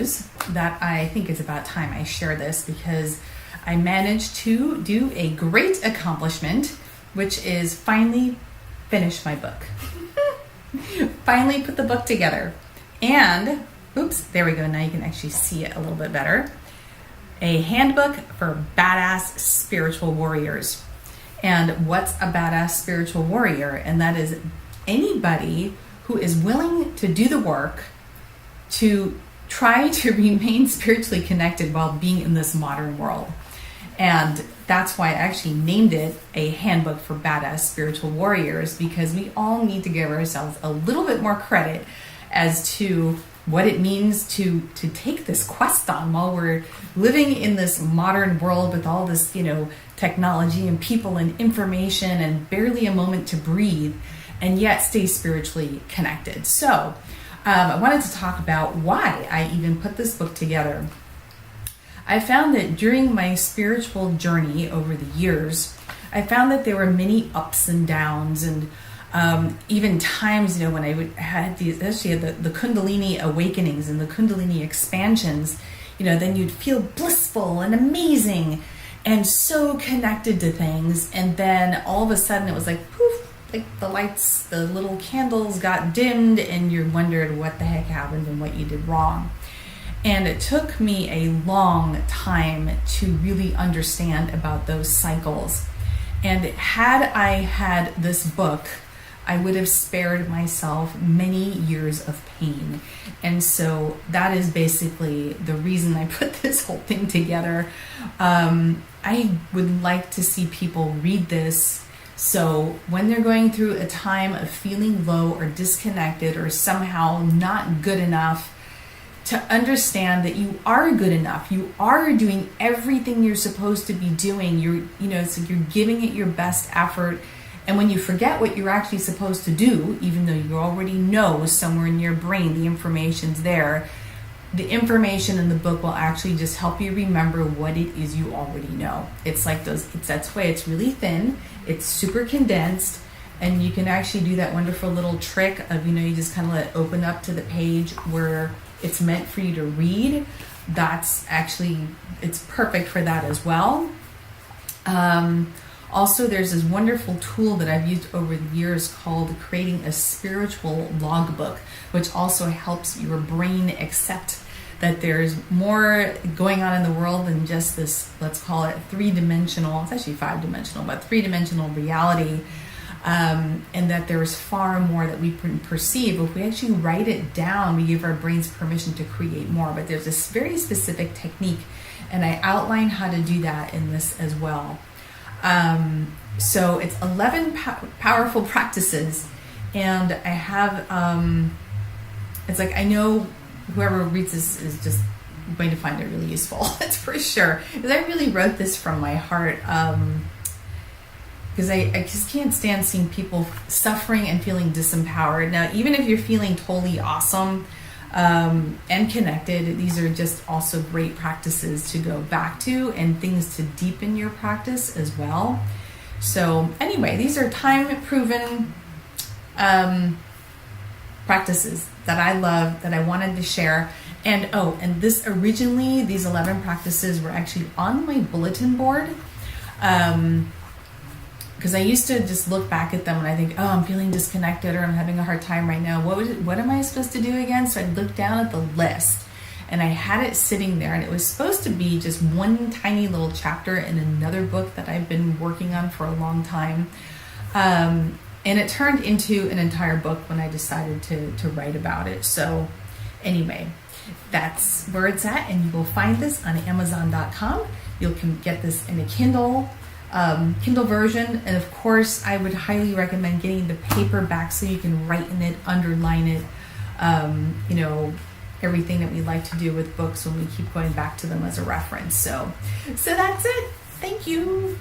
news that I think it's about time I share this, because I managed to do a great accomplishment, which is finally finish my book. Finally put the book together. And, oops, there we go. Now you can actually see it a little bit better. A handbook for badass spiritual warriors. And what's a badass spiritual warrior? And that is anybody who is willing to do the work to try to remain spiritually connected while being in this modern world. And that's why I actually named it a handbook for badass spiritual warriors, because we all need to give ourselves a little bit more credit as to what it means to take this quest on while we're living in this modern world with all this, technology and people and information and barely a moment to breathe, and yet stay spiritually connected. So I wanted to talk about why I even put this book together. I found that during my spiritual journey over the years, I found that there were many ups and downs, and even times, when I had these, especially the Kundalini awakenings and the Kundalini expansions, then you'd feel blissful and amazing and so connected to things. And then all of a sudden it was like, poof, like the lights, the little candles got dimmed, and you wondered what the heck happened and what you did wrong. And it took me a long time to really understand about those cycles. And had I had this book, I would have spared myself many years of pain. And so that is basically the reason I put this whole thing together. I would like to see people read this, so when they're going through a time of feeling low or disconnected or somehow not good enough, to understand that you are good enough. You are doing everything you're supposed to be doing. It's like you're giving it your best effort. And when you forget what you're actually supposed to do, even though you already know somewhere in your brain the information's there, the information in the book will actually just help you remember what it is you already know. It's like that's why it's really thin, it's super condensed, and you can actually do that wonderful little trick of, you just kind of let it open up to the page where it's meant for you to read. It's perfect for that as well. Also, there's this wonderful tool that I've used over the years called creating a spiritual logbook, which also helps your brain accept that there's more going on in the world than just this, let's call it three-dimensional, it's actually five-dimensional, but three-dimensional reality, and that there's far more that we can perceive. If we actually write it down, we give our brains permission to create more. But there's this very specific technique, and I outline how to do that in this as well. So it's 11 powerful practices, and I have, it's like, I know whoever reads this is just going to find it really useful. That's for sure. Because I really wrote this from my heart, because I just can't stand seeing people suffering and feeling disempowered. Now, even if you're feeling totally awesome and connected, these are just also great practices to go back to and things to deepen your practice as well. So anyway, these are time-proven practices that I love, that I wanted to share. And these 11 practices were actually on my bulletin board. Because I used to just look back at them and I think, I'm feeling disconnected, or I'm having a hard time right now. What am I supposed to do again? So I'd look down at the list, and I had it sitting there, and it was supposed to be just one tiny little chapter in another book that I've been working on for a long time. And it turned into an entire book when I decided to write about it. So anyway, that's where it's at, and you will find this on Amazon.com. You can get this in a Kindle version, and of course I would highly recommend getting the paperback so you can write in it, underline it, everything that we like to do with books when we keep going back to them as a reference. So that's it. Thank you.